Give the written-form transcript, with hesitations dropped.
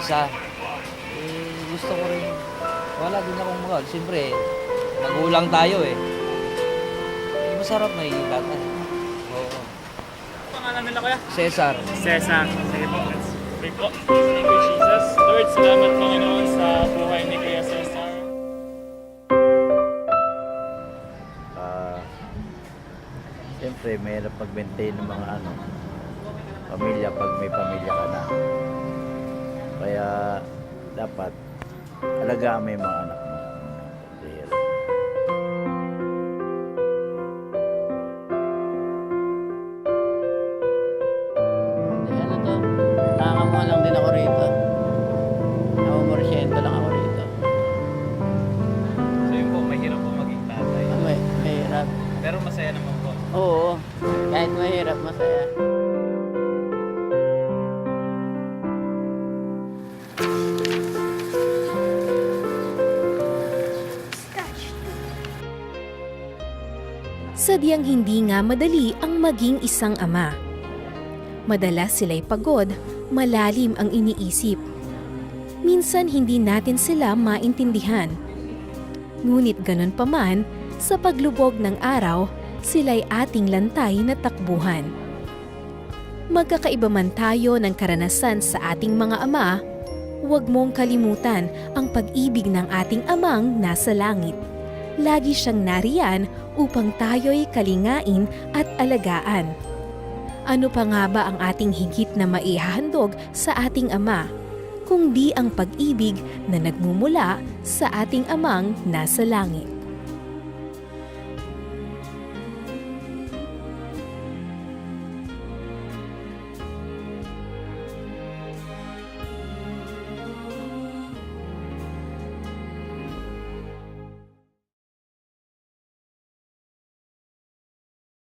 isa. Gusto ko rin, wala din akong mga, siyempre, magulang tayo eh. Masarap may tatay. Oo. Pangalan nila kuya? Cesar. Cesar. Sige po, let's pray po. Thank you, Jesus. Lord, salamat Panginoon sa buhay ni Kuya Cesar. Siyempre, mahirap mag-maintain ng mga pamilya pag may pamilya ka na. Kaya dapat alagaan mo yung mga anak mo. Mahirap. Ano to? Nakakamukha lang din ako rito. Namumorsyento lang ako rito. So yun po, mahirap po maging tatay. Mahirap. Pero masaya naman po. Oo. Kahit mahirap, masaya. Sadyang hindi nga madali ang maging isang ama. Madalas sila'y pagod, malalim ang iniisip. Minsan hindi natin sila maintindihan. Ngunit ganun pa man, sa paglubog ng araw, sila'y ating lantay na takbuhan. Magkakaiba man tayo ng karanasan sa ating mga ama, huwag mong kalimutan ang pag-ibig ng ating amang nasa langit. Lagi siyang nariyan upang tayo'y kalingain at alagaan. Ano pa nga ba ang ating higit na maihahandog sa ating ama, kung di ang pag-ibig na nagmumula sa ating amang nasa langit?